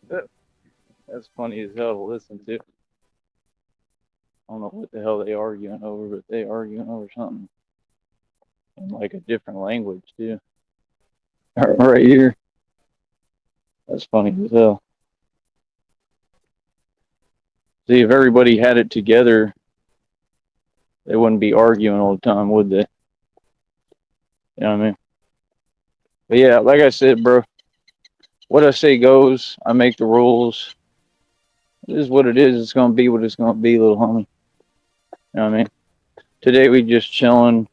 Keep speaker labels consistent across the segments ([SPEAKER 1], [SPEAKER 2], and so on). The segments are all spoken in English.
[SPEAKER 1] That's funny as hell to listen to. I don't know what the hell they arguing over, but they arguing over something in like a different language too. Right here. That's funny as hell. See, if everybody had it together, they wouldn't be arguing all the time, would they? You know what I mean? But yeah, like I said, bro, what I say goes. I make the rules. It is what it is. It's gonna be what it's gonna be, little homie. You know what I mean? Today we just chilling.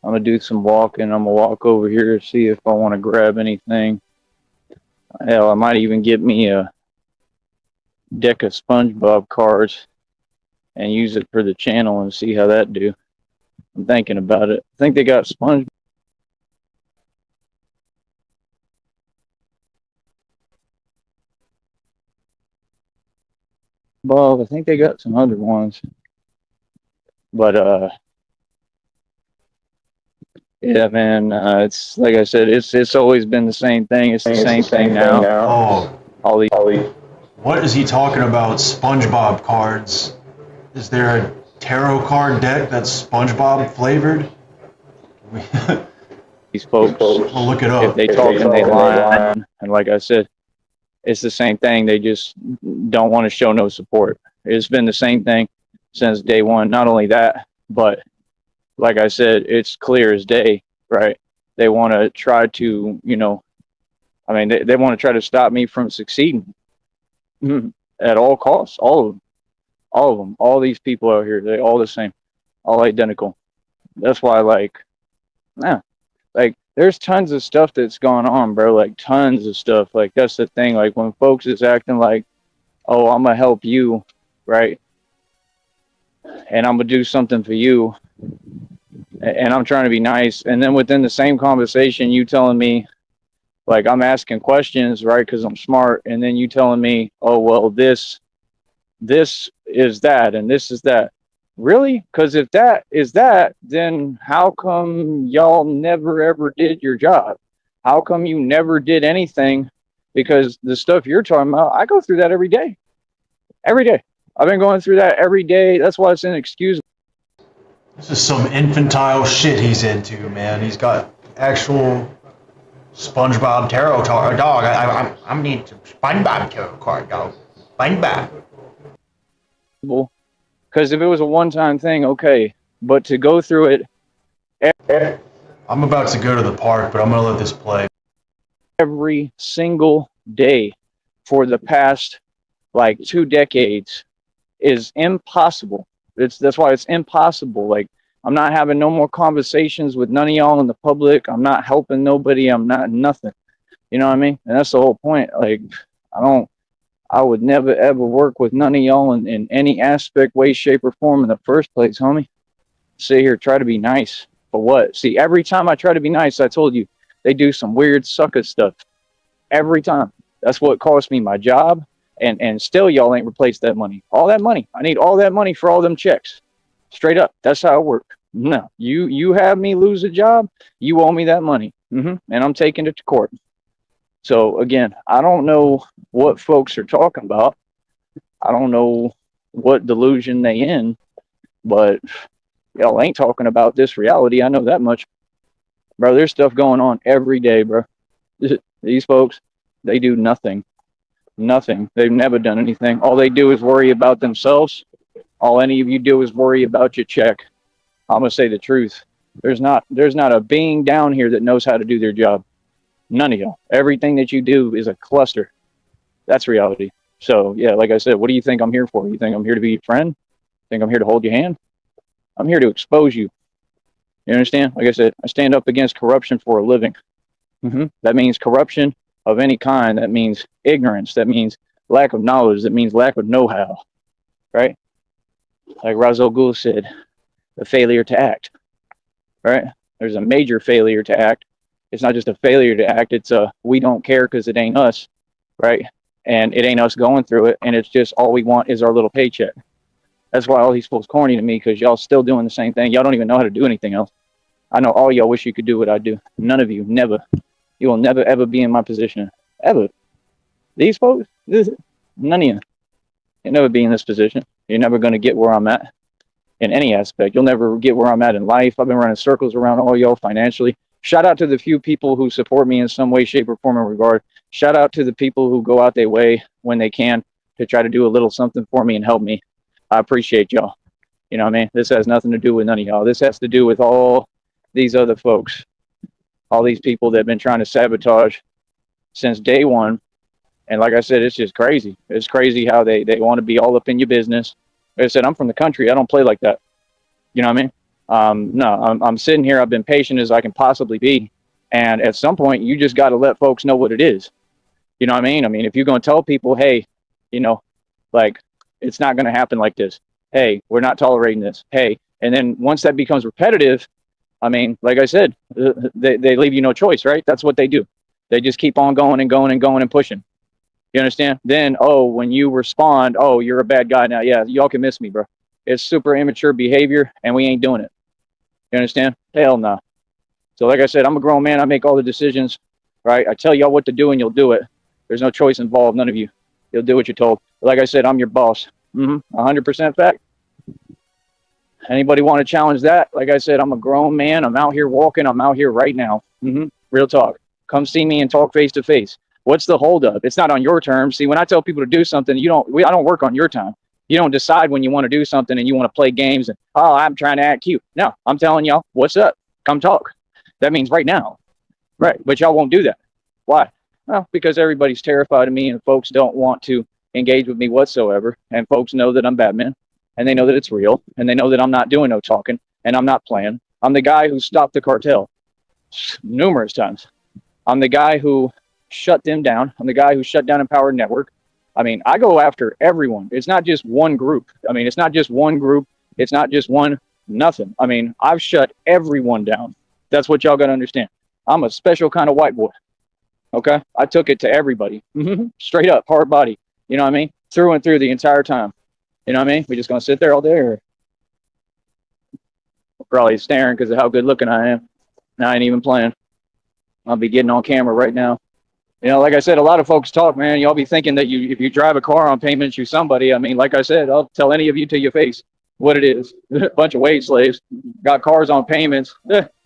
[SPEAKER 1] I'm gonna do some walking. I'm gonna walk over here to see if I want to grab anything. Hell, I might even get me a deck of SpongeBob cards and use it for the channel and see how that do. I'm thinking about it. I think they got SpongeBob. I think they got some other ones, but yeah, man. It's like I said. It's always been the same thing. It's the same thing now.
[SPEAKER 2] Oh,
[SPEAKER 1] All these.
[SPEAKER 2] what is he talking about? SpongeBob cards? Is there a tarot card deck that's SpongeBob flavored?
[SPEAKER 1] These folks,
[SPEAKER 2] We'll look it
[SPEAKER 1] if
[SPEAKER 2] up.
[SPEAKER 1] they talk and they lie, and like I said, it's the same thing. They just don't want to show no support. It's been the same thing since day one. Not only that, but like I said, it's clear as day, right? They want to try to, I mean, they want to try to stop me from succeeding at all costs. All of them, all these people out here, they all the same, all identical. That's why, like, yeah, like there's tons of stuff that's going on, bro. Like tons of stuff. Like that's the thing. Like when folks is acting like, oh, I'm gonna help you, right? And I'm gonna do something for you, and I'm trying to be nice. And then within the same conversation, you telling me like I'm asking questions, right? Because I'm smart, and then you telling me, oh well, this is that, and this is that. Really? Because if that is that, then how come y'all never ever did your job? How come you never did anything? Because the stuff you're talking about, I go through that every day. Every day. I've been going through that every day. That's why it's inexcusable.
[SPEAKER 2] This is some infantile shit he's into, man. He's got actual SpongeBob tarot card. Dog, I need some SpongeBob tarot card, dog. SpongeBob.
[SPEAKER 1] Because if it was a one-time thing, okay. But to go through it
[SPEAKER 2] I'm about to go to the park, but I'm gonna let this play.
[SPEAKER 1] every single day for the past like 2 decades is impossible. That's why it's impossible. Like I'm not having no more conversations with none of y'all in the public. I'm not helping nobody. I'm not nothing. You know what I mean? And that's the whole point. Like I would never ever work with none of y'all in any aspect, way, shape, or form in the first place, homie. Sit here, try to be nice. For what? See, every time I try to be nice, I told you, they do some weird sucker stuff. Every time. That's what cost me my job. And still y'all ain't replaced that money. All that money. I need all that money for all them checks. Straight up. That's how it works. No. You have me lose a job, you owe me that money. And I'm taking it to court. So again, I don't know what folks are talking about. I don't know what delusion they in, but y'all ain't talking about this reality. I know that much. Bro, there's stuff going on every day, bro. These folks, they do nothing. Nothing. They've never done anything. All they do is worry about themselves. All any of you do is worry about your check. I'm gonna say the truth. There's not a being down here that knows how to do their job. None of y'all. Everything that you do is a cluster. That's reality. So yeah, like I said, what do you think I'm here for? You think I'm here to be your friend? Think I'm here to hold your hand? I'm here to expose you. You understand? Like I said, I stand up against corruption for a living. That means corruption of any kind. That means ignorance. That means lack of knowledge. That means lack of know-how. Right? Like Razel Ghul said, the failure to act. Right? There's a major failure to act. It's not just a failure to act. It's a we don't care because it ain't us. Right? And it ain't us going through it. And it's just all we want is our little paycheck. That's why all these fools corny to me, because y'all still doing the same thing. Y'all don't even know how to do anything else. I know all y'all wish you could do what I do. None of you, never. You will never, ever be in my position. Ever. These folks, none of you. You'll never be in this position. You're never going to get where I'm at in any aspect. You'll never get where I'm at in life. I've been running circles around all y'all financially. Shout out to the few people who support me in some way, shape, or form or regard. Shout out to the people who go out their way when they can to try to do a little something for me and help me. I appreciate y'all. You know what I mean? This has nothing to do with none of y'all. This has to do with all these other folks, all these people that have been trying to sabotage since day one. And like I said, it's just crazy. It's crazy how they want to be all up in your business. Like I said, I'm from the country. I don't play like that. You know what I mean? No, I'm sitting here. I've been patient as I can possibly be. And at some point, you just got to let folks know what it is. You know what I mean? I mean, if you're going to tell people, hey, you know, like, it's not going to happen like this. Hey, we're not tolerating this. Hey, and then once that becomes repetitive, I mean, like I said, they leave you no choice, right? That's what they do. They just keep on going and going and going and pushing. You understand? Then, oh, when you respond, oh, you're a bad guy now. Yeah, y'all can miss me, bro. It's super immature behavior, and we ain't doing it. You understand? Hell no. So like I said, I'm a grown man. I make all the decisions, right? I tell y'all what to do, and you'll do it. There's no choice involved, none of you. You'll do what you're told. Like I said, I'm your boss. 100% fact. Anybody want to challenge that? Like I said, I'm a grown man. I'm out here walking. I'm out here right now. Real talk. Come see me and talk face to face. What's the holdup? It's not on your terms. See, when I tell people to do something, I don't work on your time. You don't decide when you want to do something and you want to play games and, oh, I'm trying to act cute. No, I'm telling y'all, what's up? Come talk. That means right now. Right. But y'all won't do that. Why? Well, because everybody's terrified of me and folks don't want to engage with me whatsoever. And folks know that I'm Batman and they know that it's real and they know that I'm not doing no talking and I'm not playing. I'm the guy who stopped the cartel numerous times. I'm the guy who shut them down. I'm the guy who shut down Empowered Network. I mean, I go after everyone. It's not just one group. I mean, it's not just one group. It's not just one nothing. I mean, I've shut everyone down. That's what y'all got to understand. I'm a special kind of white boy. Okay? I took it to everybody. Straight up, hard body. You know what I mean? Through and through the entire time. You know what I mean? We just going to sit there all day? Or probably staring because of how good looking I am. I ain't even playing. I'll be getting on camera right now. You know, like I said, a lot of folks talk, man. Y'all be thinking that if you drive a car on payments, you're somebody. I mean, like I said, I'll tell any of you to your face what it is. A bunch of wage slaves got cars on payments.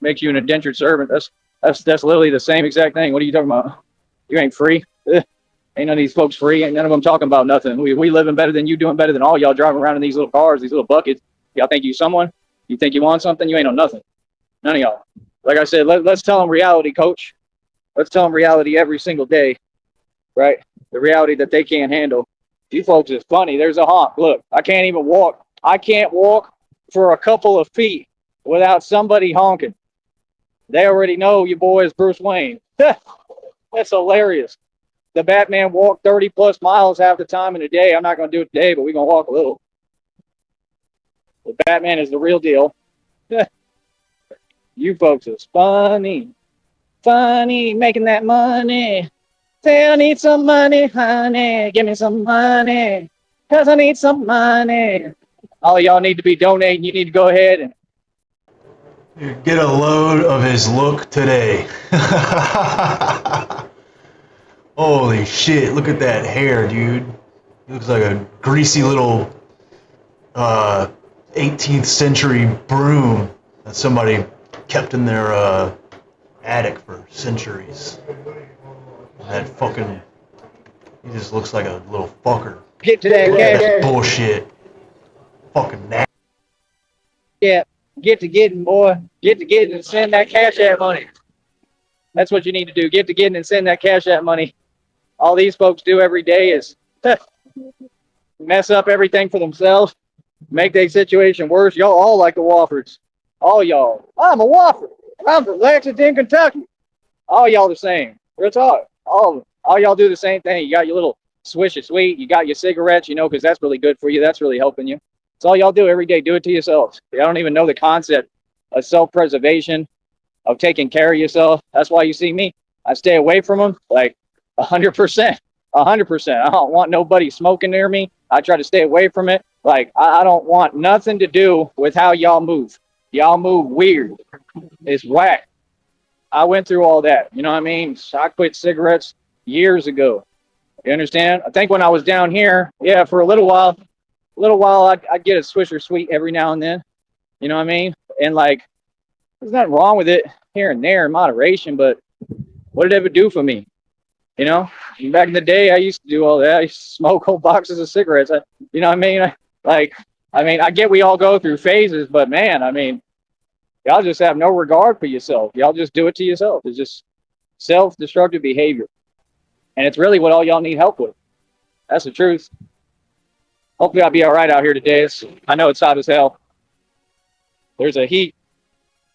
[SPEAKER 1] Makes you an indentured servant. That's literally the same exact thing. What are you talking about? You ain't free. Ain't none of these folks free. Ain't none of them talking about nothing. We living better than you, doing better than all y'all driving around in these little cars, these little buckets. Y'all think you someone? You think you want something? You ain't on nothing. None of y'all. Like I said, let's tell them reality, coach. Let's tell them reality every single day, right? The reality that they can't handle. You folks is funny. There's a honk. Look, I can't even walk. I can't walk for a couple of feet without somebody honking. They already know your boy is Bruce Wayne. That's hilarious. The Batman walked 30 plus miles half the time in a day. I'm not going to do it today, but we're going to walk a little. The Batman is the real deal. You folks is funny. Funny, making that money. Say I need some money, honey. Give me some money. Because I need some money. All y'all need to be donating. You need to go ahead and
[SPEAKER 2] get a load of his look today. Holy shit, look at that hair, dude. He looks like a greasy little 18th century broom that somebody kept in their attic for centuries. That fucking, he just looks like a little fucker.
[SPEAKER 1] get to that cash.
[SPEAKER 2] Bullshit. Fucking nasty.
[SPEAKER 1] Yeah, get to getting, boy. Get to getting and send that cash out money. That's what you need to do. Get to getting and send that cash out money. All these folks do every day is mess up everything for themselves, make their situation worse. Y'all all like the Waffords. All y'all. I'm a Wafford. I'm from Lexington, Kentucky. All y'all the same. Real talk. All y'all do the same thing. You got your little swish of sweet. You got your cigarettes, you know, because that's really good for you. That's really helping you. It's all y'all do every day. Do it to yourselves. I don't even know the concept of self-preservation, of taking care of yourself. That's why you see me. I stay away from them like 100%. 100%. I don't want nobody smoking near me. I try to stay away from it. Like, I don't want nothing to do with how y'all move. Y'all move weird. It's whack. I went through all that. You know what I mean? I quit cigarettes years ago. You understand? I think when I was down here, yeah, for a little while, I'd get a Swisher Sweet every now and then. You know what I mean? And like, there's nothing wrong with it here and there in moderation, but what did it ever do for me? You know, back in the day, I used to do all that. I used to smoke whole boxes of cigarettes. You know what I mean? I get we all go through phases, but man, I mean, y'all just have no regard for yourself. Y'all just do it to yourself. It's just self-destructive behavior. And it's really what all y'all need help with. That's the truth. Hopefully I'll be all right out here today. I know it's hot as hell. There's a heat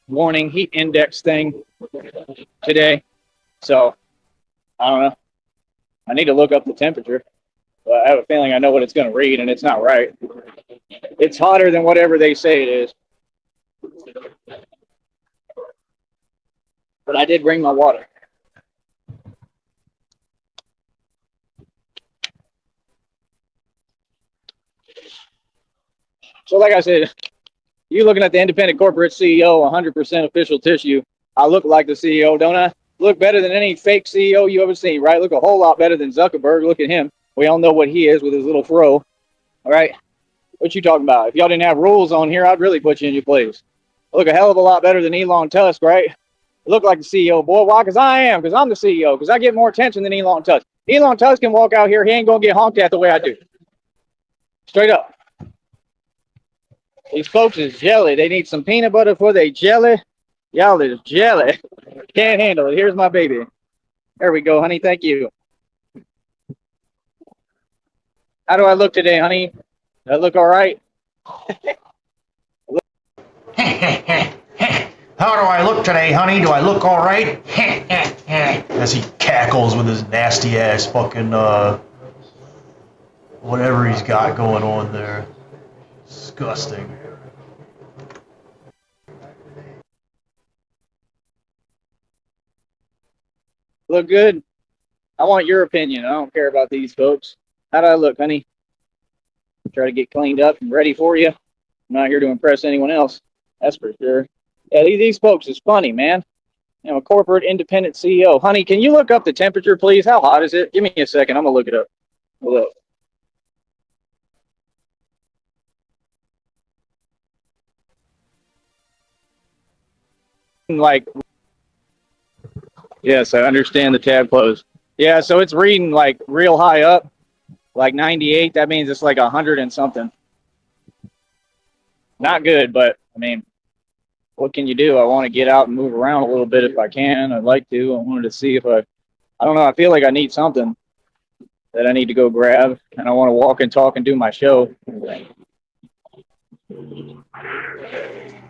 [SPEAKER 1] warning, heat index thing today. So, I don't know. I need to look up the temperature. But I have a feeling I know what it's going to read, and it's not right. It's hotter than whatever they say it is. But I did bring my water. So like I said, you looking at the independent corporate CEO, 100% official tissue. I look like the CEO, don't I? Look better than any fake CEO you ever seen, right? Look a whole lot better than Zuckerberg. Look at him. We all know what he is with his little fro. All right? What you talking about? If y'all didn't have rules on here, I'd really put you in your place. I look a hell of a lot better than Elon Musk, right? I look like the CEO, boy. Why? Because I am. Because I'm the CEO. Because I get more attention than Elon Musk. Elon Musk can walk out here. He ain't going to get honked at the way I do. Straight up. These folks is jelly. They need some peanut butter for their jelly. Y'all is jelly. Can't handle it. Here's my baby. There we go, honey. Thank you. How do I look today, honey? Do I look all right?
[SPEAKER 2] How do I look today, honey? Do I look all right? As he cackles with his nasty ass fucking whatever he's got going on there. Disgusting.
[SPEAKER 1] Look good? I want your opinion. I don't care about these folks. How do I look, honey? Try to get cleaned up and ready for you. I'm not here to impress anyone else. That's for sure. Yeah, these folks is funny, man. You know, a corporate independent CEO. Honey, can you look up the temperature, please? How hot is it? Give me a second. I'm going to look it up. Look. Like, yes, I understand the tab closed. Yeah, so it's reading like real high up, like 98. That means it's like 100 and something. Not good, but I mean, what can you do? I want to get out and move around a little bit if I can. I'd like to. I wanted to see if I don't know. I feel like I need something that I need to go grab, and I want to walk and talk and do my show.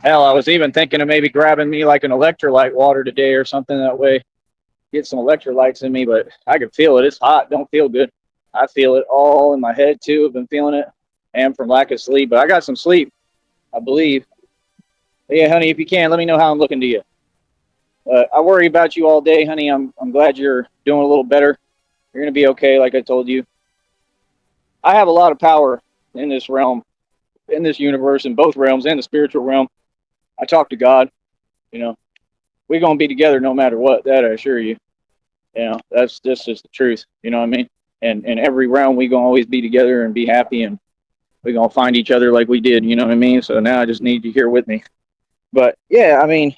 [SPEAKER 1] Hell, I was even thinking of maybe grabbing me like an electrolyte water today or something, that way get some electrolytes in me, but I can feel it. It's hot. Don't feel good. I feel it all in my head too. I've been feeling it, and from lack of sleep, but I got some sleep, I believe. But yeah, honey, if you can, let me know how I'm looking to you. I worry about you all day, honey. I'm glad you're doing a little better. You're going to be okay, like I told you. I have a lot of power in this realm, in this universe, in both realms, and the spiritual realm. I talk to God, you know. We're going to be together no matter what, that I assure you. You know, that's just the truth, you know what I mean? And in every realm, we're going to always be together and be happy, and we're going to find each other like we did, you know what I mean? So now I just need you here with me. But, yeah, I mean,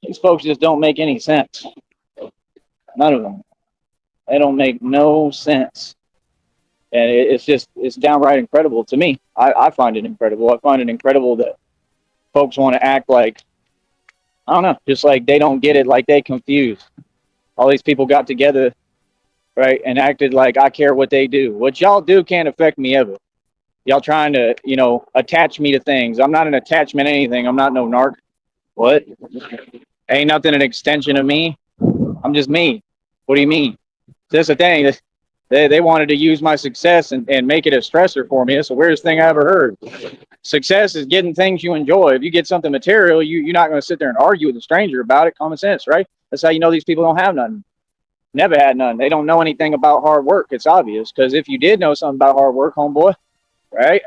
[SPEAKER 1] these folks just don't make any sense. None of them. They don't make no sense. And it's downright incredible to me. I find it incredible. I find it incredible that folks want to act like, I don't know, just like they don't get it, like they confused. All these people got together, right, and acted like I care what they do. What y'all do can't affect me ever. Y'all trying to, you know, attach me to things. I'm not an attachment to anything. I'm not no narc. What? Ain't nothing an extension of me. I'm just me. What do you mean? That's the thing. They wanted to use my success and make it a stressor for me. That's the weirdest thing I ever heard. Success is getting things you enjoy. If you get something material, you're not going to sit there and argue with a stranger about it. Common sense, right? That's how you know these people don't have nothing. Never had none. They don't know anything about hard work. It's obvious, because if you did know something about hard work, homeboy, right,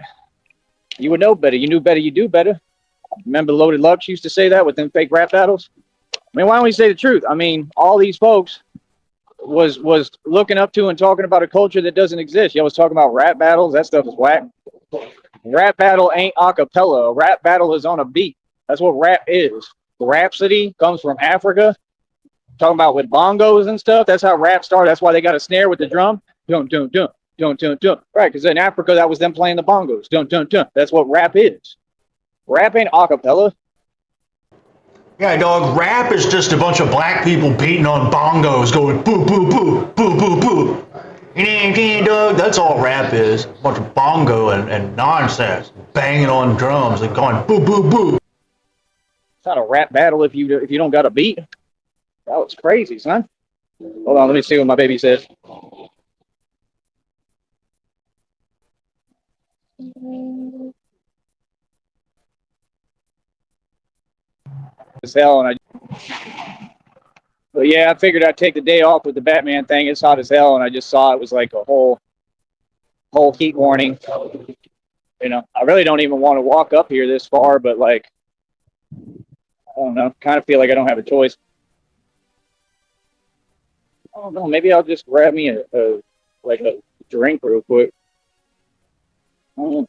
[SPEAKER 1] you would know better. You knew better, you do better. Remember Loaded Lux used to say that with them fake rap battles? I mean, why don't we say the truth? I mean, all these folks was looking up to and talking about a culture that doesn't exist. Y'all was talking about rap battles. That stuff is whack. Rap battle ain't a cappella. A rap battle is on a beat. That's what rap is. Rhapsody comes from Africa. Talking about with bongos and stuff. That's how rap started. That's why they got a snare with the drum. Dun dun dun dun dun dun. Right, because in Africa that was them playing the bongos. Dun dun dun. That's what rap is. Rap ain't a cappella.
[SPEAKER 2] Yeah, dog, rap is just a bunch of black people beating on bongos, going boo, boo, boo, boo, boo, boo. Dog, that's all rap is. A bunch of bongo and nonsense, banging on drums and going boo, boo, boo.
[SPEAKER 1] It's not a rap battle if you don't got a beat. That was crazy, son. Hold on, let me see what my baby says. As hell, and but yeah, I figured I'd take the day off with the Batman thing. It's hot as hell, and I just saw it was like a whole heat warning. You know, I really don't even want to walk up here this far, but like, I don't know, kind of feel like I don't have a choice. I don't know, maybe I'll just grab me a drink real quick. Y'all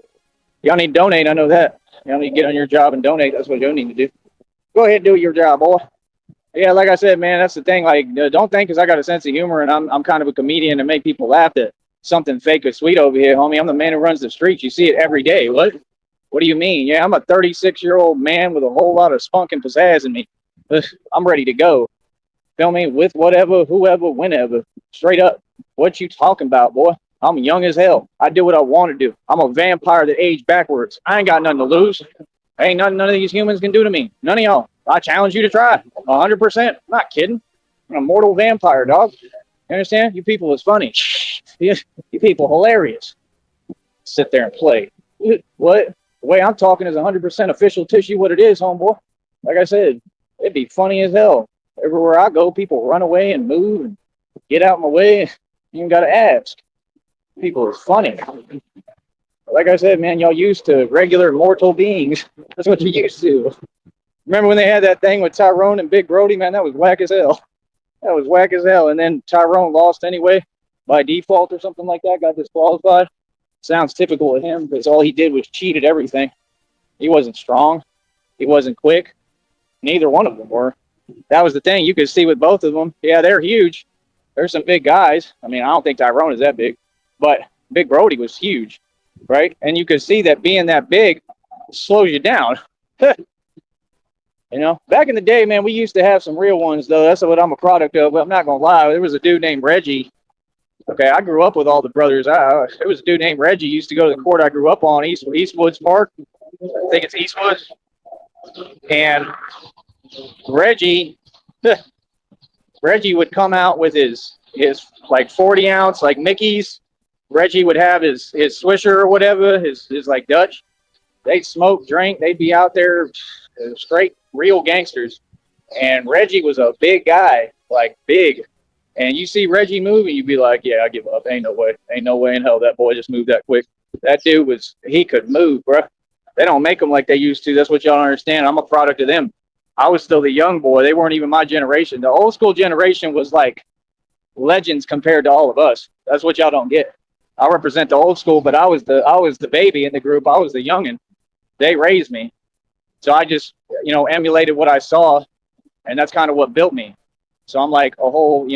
[SPEAKER 1] need to donate, I know that. Y'all need to get on your job and donate. That's what y'all need to do. Go ahead and do your job, boy. Yeah, like I said, man, that's the thing. Like, don't think because I got a sense of humor and I'm kind of a comedian and make people laugh that something fake or sweet over here, homie. I'm the man who runs the streets. You see it every day. What do you mean? Yeah, I'm a 36-year-old man with a whole lot of spunk and pizzazz in me. I'm ready to go. Feel me? With whatever, whoever, whenever. Straight up. What you talking about, boy? I'm young as hell. I do what I want to do. I'm a vampire that aged backwards. I ain't got nothing to lose. Ain't nothing none of these humans can do to me. None of y'all. I challenge you to try. 100%. I'm not kidding. I'm an immortal vampire, dog. You understand? You people is funny. You people hilarious. Sit there and play. What? The way I'm talking is 100% official tissue what it is, homeboy. Like I said, it'd be funny as hell. Everywhere I go, people run away and move and get out of my way. You ain't got to ask. People is funny. Like I said, man, y'all used to regular mortal beings. That's what you used to. Remember when they had that thing with Tyrone and Big Brody? Man, that was whack as hell. That was whack as hell. And then Tyrone lost anyway by default or something like that, got disqualified. Sounds typical of him because all he did was cheat at everything. He wasn't strong. He wasn't quick. Neither one of them were. That was the thing. You could see with both of them. Yeah, they're huge. There's some big guys. I mean, I don't think Tyrone is that big, but Big Brody was huge, right? And you could see that being that big slows you down. You know, back in the day, man, we used to have some real ones, though. That's what I'm a product of. But I'm not going to lie. There was a dude named Reggie. Okay, I grew up with all the brothers. There was a dude named Reggie. Used to go to the court I grew up on, Eastwoods Park. I think it's Eastwoods. And Reggie would come out with his like 40 ounce like Mickey's. Reggie would have his Swisher or whatever, his like Dutch. They'd smoke, drink. They'd be out there straight real gangsters. And Reggie was a big guy, like big. And you see Reggie move and you'd be like, yeah, I give up. Ain't no way. Ain't no way in hell that boy just moved that quick. That dude he could move, bro. They don't make them like they used to. That's what y'all don't understand. I'm a product of them. I was still the young boy. They weren't even my generation. The old school generation was like legends compared to all of us. That's what y'all don't get. I represent the old school, but I was the baby in the group. I was the youngin'. They raised me. So I just, emulated what I saw, and that's kind of what built me. So I'm like a whole,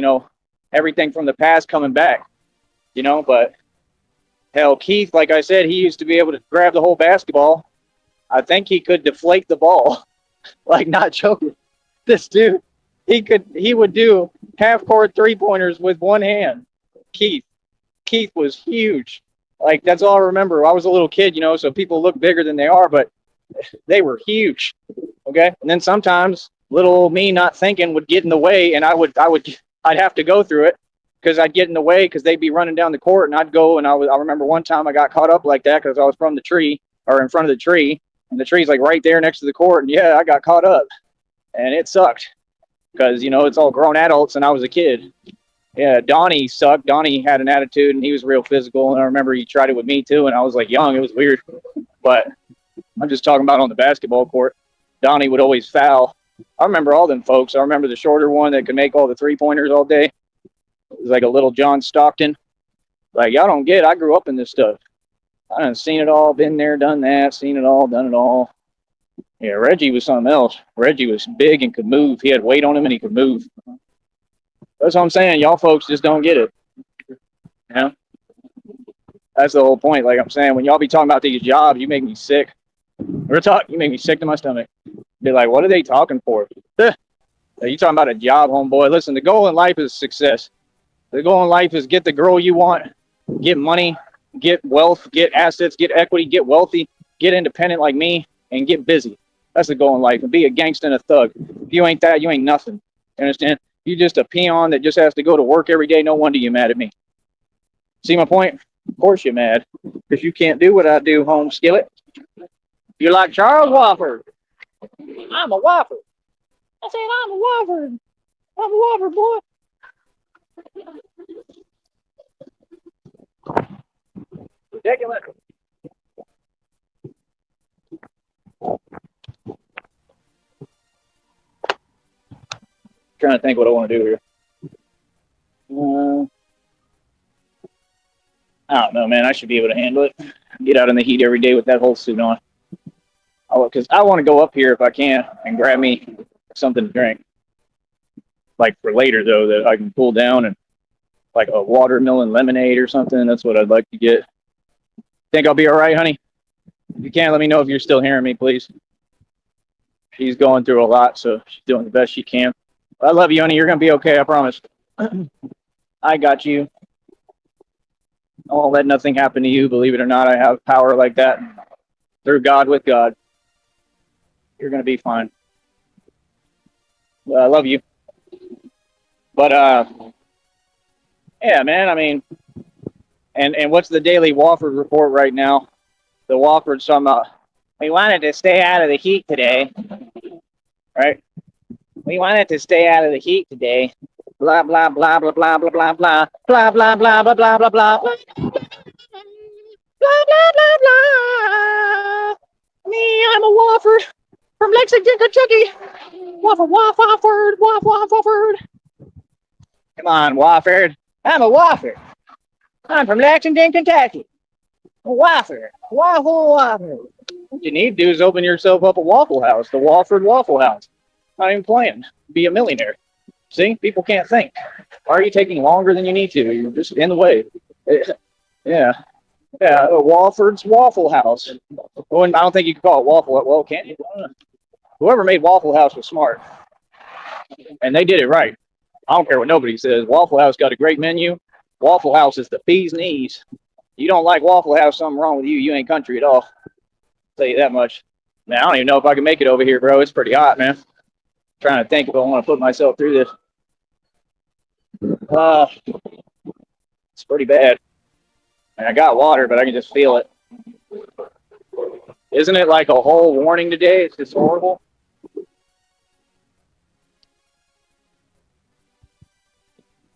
[SPEAKER 1] everything from the past coming back, but hell, Keith, like I said, he used to be able to grab the whole basketball. I think he could deflate the ball. Like, not joking. This dude, he would do half-court three-pointers with one hand. Keith was huge. Like, that's all I remember. I was a little kid, so people look bigger than they are, but they were huge. Okay? And then sometimes little old me not thinking would get in the way, and I'd have to go through it because I'd get in the way because they'd be running down the court, and I'd go, and I remember one time I got caught up like that because I was from the tree, or in front of the tree, and the tree's like right there next to the court, and yeah, I got caught up, and it sucked because, it's all grown adults, and I was a kid. Yeah, Donnie sucked. Donnie had an attitude, and he was real physical, and I remember he tried it with me too, and I was like young. It was weird, but I'm just talking about on the basketball court. Donnie would always foul. I remember all them folks. I remember the shorter one that could make all the three-pointers all day. It's like a little John Stockton. Like, y'all don't get it. I grew up in this stuff. I done seen it all, been there, done that, seen it all, done it all. Yeah, Reggie was something else. Reggie was big and could move. He had weight on him and he could move. That's what I'm saying. Y'all folks just don't get it. You know? That's the whole point. Like I'm saying, when y'all be talking about these jobs, you make me sick. Real talk, you make me sick to my stomach. Be like, what are they talking for? You talking about a job, homeboy. Listen, the goal in life is success. The goal in life is get the girl you want, get money, get wealth, get assets, get equity, get wealthy, get independent like me, and get busy. That's the goal in life. And be a gangster and a thug. If you ain't that, you ain't nothing. You understand? You just a peon that just has to go to work every day. No wonder you're mad at me. See my point? Of course you're mad. Because you can't do what I do, home skillet. You're like Charles Wafford. I'm a Wafford. I said I'm a Wafford. I'm a Wafford, boy. Ridiculous. Trying to think what I want to do here. I don't know, man. I should be able to handle it. Get out in the heat every day with that whole suit on. Because I want to go up here if I can and grab me something to drink. Like for later, though, that I can pull down and like a watermelon lemonade or something. That's what I'd like to get. Think I'll be all right, honey? If you can, let me know if you're still hearing me, please. She's going through a lot, so she's doing the best she can. I love you, honey. You're going to be okay, I promise. I got you. I won't let nothing happen to you. Believe it or not, I have power like that. Through God, with God. You're going to be fine. I love you. But, yeah, man, I mean, and what's the daily Walford report right now? The Walford talking about, we wanted to stay out of the heat today. Right? We wanted to stay out of the heat today. Blah, blah, blah, blah, blah, blah, blah, blah. Blah, blah, blah, blah, blah, blah, blah. Blah, blah, blah, blah. Me, I'm a Wafford from Lexington, Kentucky. Waffle, Wafford, Wafford. Come on, Wafford. I'm a Wafford. I'm from Lexington, Kentucky. Waffle, Waffle. What you need to do is open yourself up a Waffle House, the Walford Waffle House. Not even playing. Be a millionaire. See, people can't think. Why are you taking longer than you need to? You're just in the way. Yeah. Walford's Waffle House. Well, I don't think you can call it Waffle. Well, can't you? Whoever made Waffle House was smart. And they did it right. I don't care what nobody says. Waffle House got a great menu. Waffle House is the bee's knees. You don't like Waffle House, something wrong with you. You ain't country at all. I'll tell you that much. Man, I don't even know if I can make it over here, bro. It's pretty hot, man. I'm trying to think if I want to put myself through this. It's pretty bad. And I got water, but I can just feel it. Isn't it like a whole warning today? It's just horrible. I'm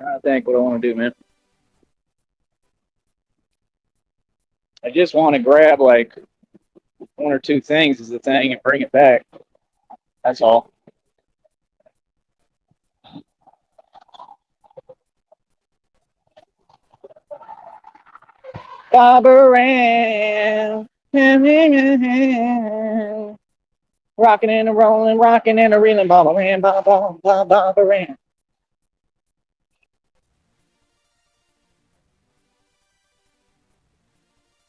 [SPEAKER 1] trying to think what I want to do, man. I just want to grab like one or two things as the thing and bring it back. That's all. Bob around, rocking and a rolling, rocking and a reeling, bob around, bob around.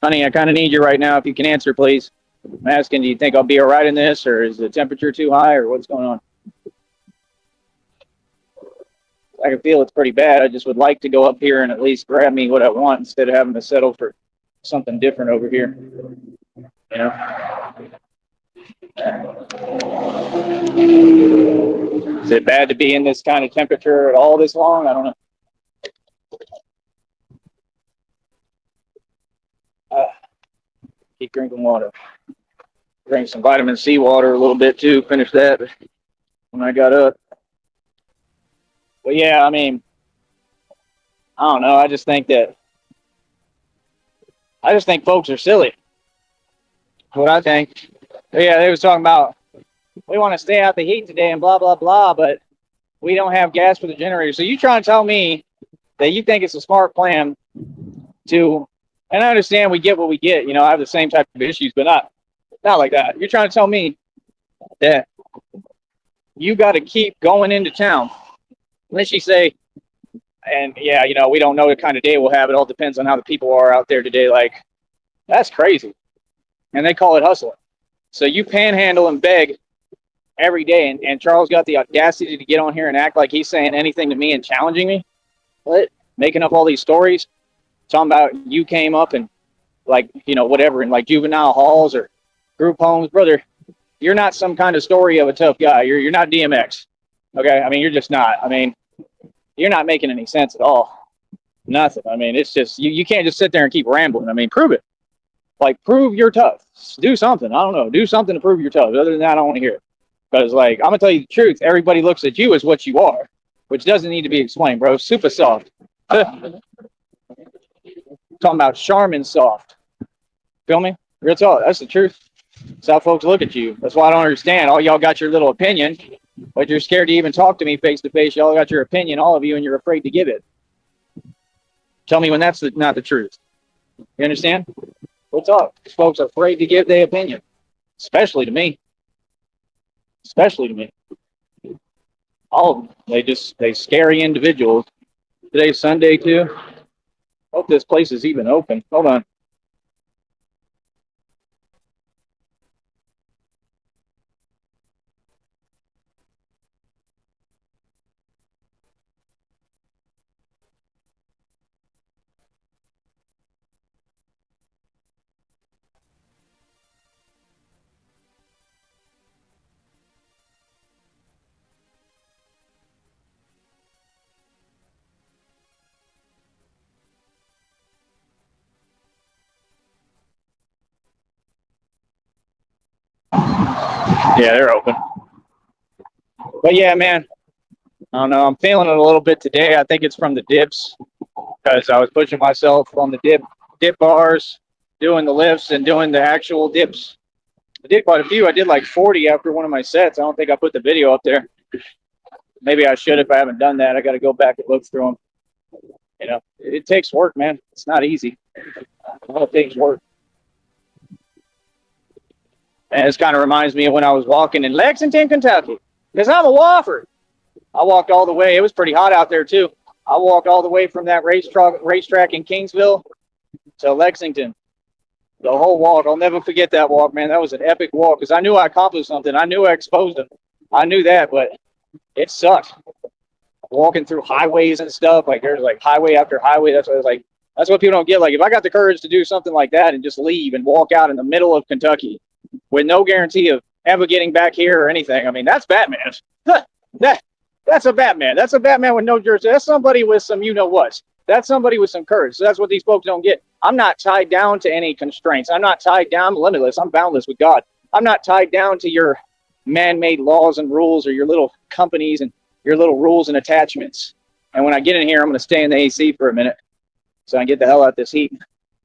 [SPEAKER 1] Honey, I kind of need you right now. If you can answer, please. I'm asking, do you think I'll be all right in this, or is the temperature too high, or what's going on? I can feel it's pretty bad. I just would like to go up here and at least grab me what I want instead of having to settle for something different over here. You know? Is it bad to be in this kind of temperature at all this long? I don't know. Keep drinking water. Drink some vitamin C water a little bit too. Finish that when I got up. But yeah, I mean, I don't know. I just think folks are silly. What I think. But yeah, they was talking about we want to stay out the heat today and blah blah blah, but we don't have gas for the generator. So you trying to tell me that you think it's a smart plan to, and I understand we get what we get. You know, I have the same type of issues, but not like that. You're trying to tell me that you got to keep going into town. Unless you say, and yeah, you know, we don't know what kind of day we'll have. It all depends on how the people are out there today. Like, that's crazy. And they call it hustling. So you panhandle and beg every day, and Charles got the audacity to get on here and act like he's saying anything to me and challenging me. What? Making up all these stories, talking about you came up and like, you know, whatever, in like juvenile halls or group homes. Brother, you're not some kind of story of a tough guy. You're not DMX. Okay? I mean, you're just not. I mean, you're not making any sense at all. Nothing. I mean, it's just, you can't just sit there and keep rambling. I mean, prove it. Like, prove you're tough. Do something. I don't know. Do something to prove you're tough. Other than that, I don't want to hear it. Because, like, I'm going to tell you the truth. Everybody looks at you as what you are, which doesn't need to be explained, bro. Super soft. Talking about Charmin soft. Feel me? Real talk. That's the truth. That's how folks look at you. That's why I don't understand. All y'all got your little opinion, but you're scared to even talk to me face to face. Y'all got your opinion, all of you, and you're afraid to give it. Tell me when that's not the truth. You understand? What's up? These folks are afraid to give their opinion, especially to me. Especially to me. All of them. They scary individuals. Today's Sunday too. Hope this place is even open. Hold on. Yeah, they're open. But yeah, man, I don't know. I'm feeling it a little bit today. I think it's from the dips because I was pushing myself on the dip bars, doing the lifts and doing the actual dips. I did quite a few. I did like 40 after one of my sets. I don't think I put the video up there. Maybe I should if I haven't done that. I got to go back and look through them. You know, it takes work, man. It's not easy. All things work. And this kind of reminds me of when I was walking in Lexington, Kentucky, because I'm a Wafford. I walked all the way. It was pretty hot out there, too. I walked all the way from that racetrack in Kingsville to Lexington. The whole walk. I'll never forget that walk, man. That was an epic walk because I knew I accomplished something. I knew I exposed them. I knew that, but it sucked. Walking through highways and stuff. Like, there's like highway after highway. That's what I was like. That's what people don't get. Like, if I got the courage to do something like that and just leave and walk out in the middle of Kentucky with no guarantee of ever getting back here or anything, I mean, that's Batman. That's a Batman. That's a Batman with no jersey. That's somebody with some you-know-what. That's somebody with some courage. So that's what these folks don't get. I'm not tied down to any constraints. I'm not tied down. I'm limitless. I'm boundless with God. I'm not tied down to your man-made laws and rules or your little companies and your little rules and attachments. And when I get in here, I'm going to stay in the AC for a minute so I can get the hell out of this heat.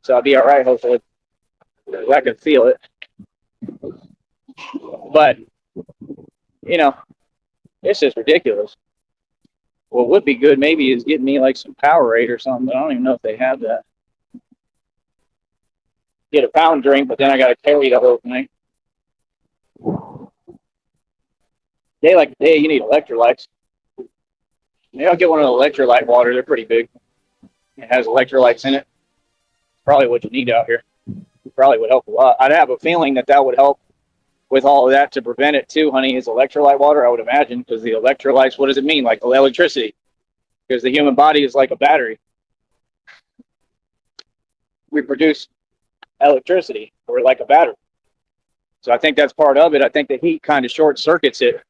[SPEAKER 1] So I'll be all right, hopefully. I can feel it. But, you know, it's just ridiculous. What would be good maybe is getting me like some Powerade or something, but I don't even know if they have that. Get a pound drink, but then I got to carry the whole thing. Day like today, you need electrolytes. Maybe I'll get one of the electrolyte water. They're pretty big. It has electrolytes in it. Probably what you need out here. Probably would help a lot. I'd have a feeling that would help with all of that to prevent it too, honey, is electrolyte water, I would imagine, because the electrolytes, what does it mean? Like electricity. Because the human body is like a battery. We produce electricity. We're like a battery. So I think that's part of it. I think the heat kind of short circuits it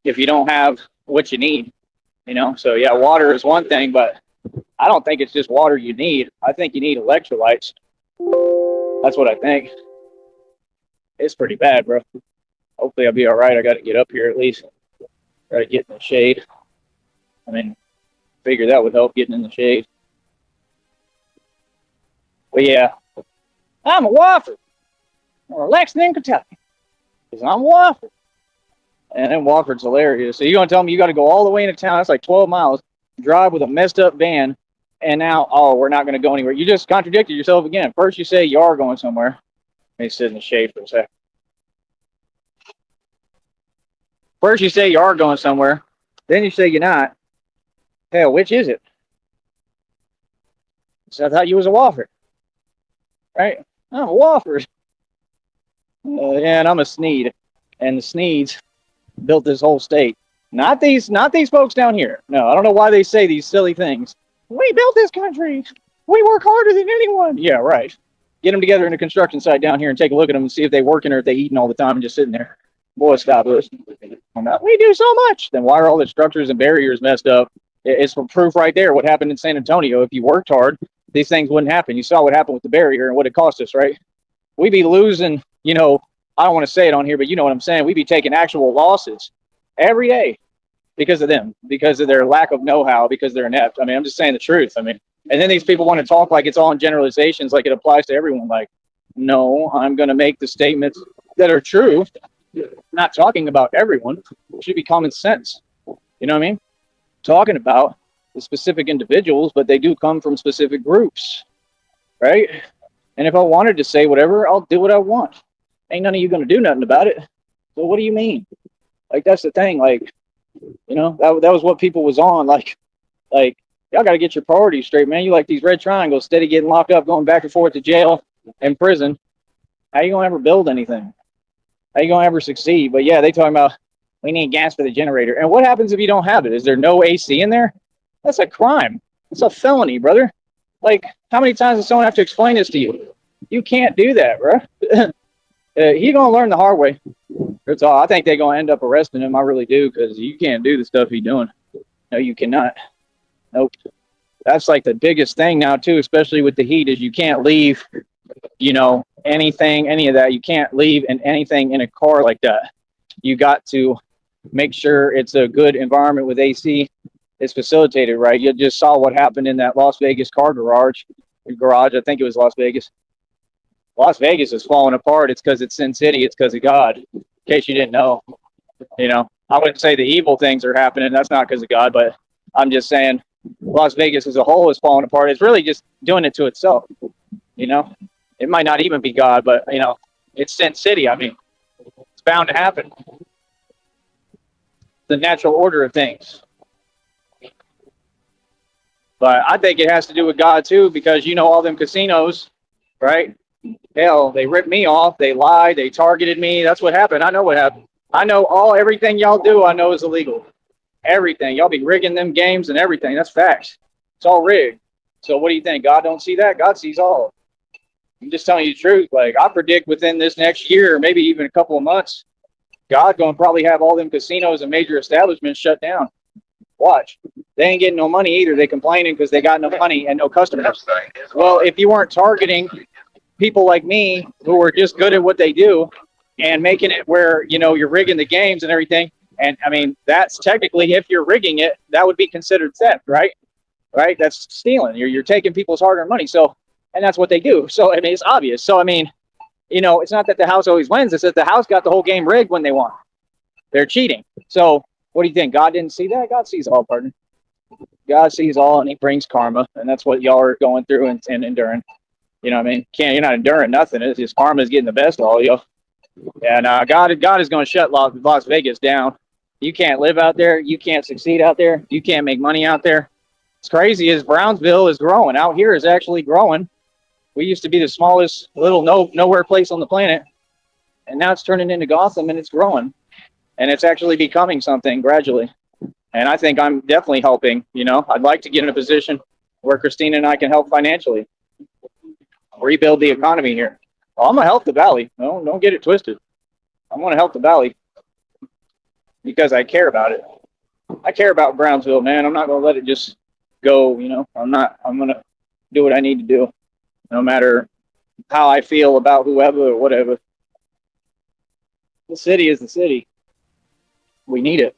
[SPEAKER 1] if you don't have what you need, you know? So yeah, water is one thing, but I don't think it's just water you need. I think you need electrolytes. That's what I think. It's pretty bad, bro. Hopefully I'll be all right. I got to get up here at least. Try to get in the shade. I mean, figure that would help getting in the shade. But yeah, I'm a Waffle. Or Lexington, Kentucky. Because I'm Waffle. And then Walford's hilarious. So you're going to tell me you got to go all the way into town? That's like 12 miles. drive with a messed up van, and now, oh, we're not going to go anywhere. You just contradicted yourself again. First you say you are going somewhere. Let me sit in the shade for a second. First you say you are going somewhere, then you say you're not. Hell, which is it? So I thought you was a Wafford, right? I'm a Wafford. Yeah, and I'm a Sneed, and the Sneeds built this whole state. Not these folks down here. No, I don't know why they say these silly things. We built this country. We work harder than anyone. Yeah, right. Get them together in a construction site down here and take a look at them and see if they working or if they eating all the time and just sitting there. Boy, stop this. We do so much. Then why are all the structures and barriers messed up? It's proof right there what happened in San Antonio. If you worked hard, these things wouldn't happen. You saw what happened with the barrier and what it cost us, right? We'd be losing, I don't want to say it on here, but you know what I'm saying. We'd be taking actual losses every day because of them, because of their lack of know-how, because they're inept. I mean, I'm just saying the truth. I mean, and then these people want to talk like it's all in generalizations, like it applies to everyone. Like, no, I'm going to make the statements that are true. Not talking about everyone. It should be common sense. You know what I mean? Talking about the specific individuals, but they do come from specific groups, right? And if I wanted to say whatever, I'll do what I want. Ain't none of you going to do nothing about it. So what do you mean? Like, that's the thing. Like, that was what people was on. Like y'all got to get your priorities straight, man. You like these red triangles, steady getting locked up, going back and forth to jail and prison. How you going to ever build anything? How you going to ever succeed? But yeah, they talking about we need gas for the generator. And what happens if you don't have it? Is there no AC in there? That's a crime. It's a felony, brother. Like, how many times does someone have to explain this to you? You can't do that, bro. He's going to learn the hard way. That's all. I think they're going to end up arresting him. I really do, because you can't do the stuff he's doing. No, you cannot. Nope. That's like the biggest thing now, too, especially with the heat, is you can't leave, anything, any of that. You can't leave anything in a car like that. You got to make sure it's a good environment with AC. It's facilitated, right? You just saw what happened in that Las Vegas car garage. I think it was Las Vegas. Las Vegas is falling apart. It's because it's Sin City. It's because of God. In case you didn't know, I wouldn't say the evil things are happening. That's not because of God, but I'm just saying Las Vegas as a whole is falling apart. It's really just doing it to itself. It might not even be God, but it's Sin City. I mean, it's bound to happen. The natural order of things. But I think it has to do with God too, because all them casinos, right? Hell, they ripped me off. They lied. They targeted me. That's what happened. I know what happened. I know everything y'all do. I know is illegal. Everything. Y'all be rigging them games and everything. That's facts. It's all rigged. So what do you think? God don't see that? God sees all. I'm just telling you the truth. Like, I predict within this next year, or maybe even a couple of months, God gonna probably have all them casinos and major establishments shut down. Watch. They ain't getting no money either. They complaining because they got no money and no customers. Well, if you weren't targeting people like me who are just good at what they do and making it where, you're rigging the games and everything. And I mean, that's technically, if you're rigging it, that would be considered theft, right? Right? That's stealing. You're taking people's hard-earned money. So, and that's what they do. So, I mean, it's obvious. So, I mean, it's not that the house always wins. It's that the house got the whole game rigged when they won. They're cheating. So, what do you think? God didn't see that? God sees all, partner. God sees all, and he brings karma. And that's what y'all are going through and enduring. You know what I mean? You're not enduring nothing. It's just karma is getting the best of all y'all. And God is going to shut Las Vegas down. You can't live out there. You can't succeed out there. You can't make money out there. It's crazy as Brownsville is growing. Out here is actually growing. We used to be the smallest little nowhere place on the planet. And now it's turning into Gotham, and it's growing. And it's actually becoming something gradually. And I think I'm definitely helping. I'd like to get in a position where Christina and I can help financially. Rebuild the economy here. Well, I'm going to help the Valley. No, don't get it twisted. I'm going to help the Valley because I care about it. I care about Brownsville, man. I'm not going to let it just go, I'm going to do what I need to do, no matter how I feel about whoever or whatever. The city is the city. We need it.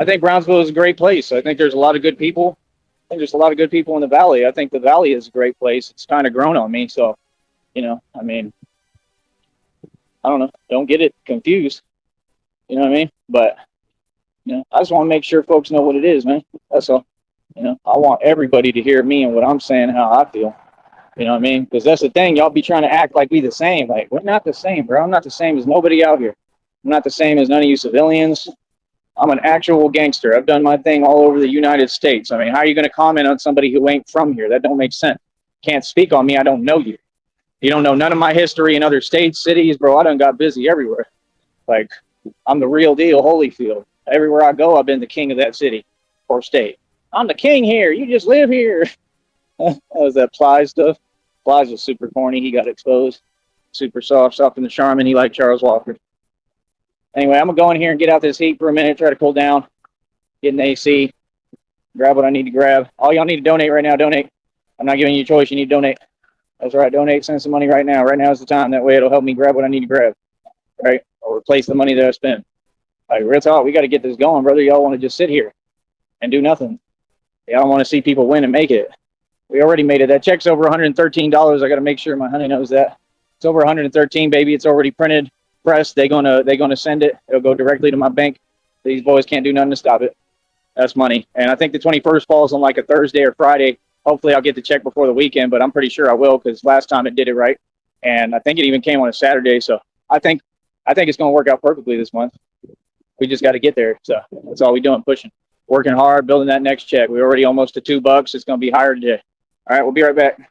[SPEAKER 1] I think Brownsville is a great place. I think there's a lot of good people. I think there's a lot of good people in the Valley. I think the Valley is a great place. It's kind of grown on me. So, I mean, I don't know. Don't get it confused. You know what I mean? But You know, I just want to make sure folks know what it is, man. That's all. You know, I want everybody to hear me and what I'm saying, how I feel. You know what I mean? Because that's the thing. Y'all be trying to act like we the same. Like, we're not the same, bro. I'm not the same as nobody out here. I'm not the same as none of you civilians. I'm an actual gangster. I've done my thing all over the United States. I mean, how are you going to comment on somebody who ain't from here? That don't make sense. Can't speak on me. I don't know you. You don't know none of my history in other states, cities, bro. I done got busy everywhere. Like, I'm the real deal, Holyfield. Everywhere I go, I've been the king of that city or state. I'm the king here. You just live here. That was that Ply stuff. Ply's was super corny. He got exposed. Super soft in the Charmin. He liked Charles Wafford. Anyway, I'm going to go in here and get out this heat for a minute, try to cool down, get an AC, grab what I need to grab. All y'all need to donate right now. Donate. I'm not giving you a choice. You need to donate. That's right. Donate. Send some money right now. Right now is the time. That way it'll help me grab what I need to grab. Right? Or replace the money that I spent. Like, real talk, we got to get this going, brother. Y'all want to just sit here and do nothing. Y'all want to see people win and make it. We already made it. That check's over $113. I got to make sure my honey knows that. It's over 113, baby. It's already printed, pressed. They're gonna send it. It'll go directly to my bank. These boys can't do nothing to stop it. That's money. And I think the 21st falls on like a Thursday or Friday. Hopefully I'll get the check before the weekend, but I'm pretty sure I will because last time it did it right. And I think it even came on a Saturday. So I think it's going to work out perfectly this month. We just got to get there. So that's all we're doing, pushing, working hard, building that next check. We're already almost to $2. It's going to be higher today. All right, we'll be right back.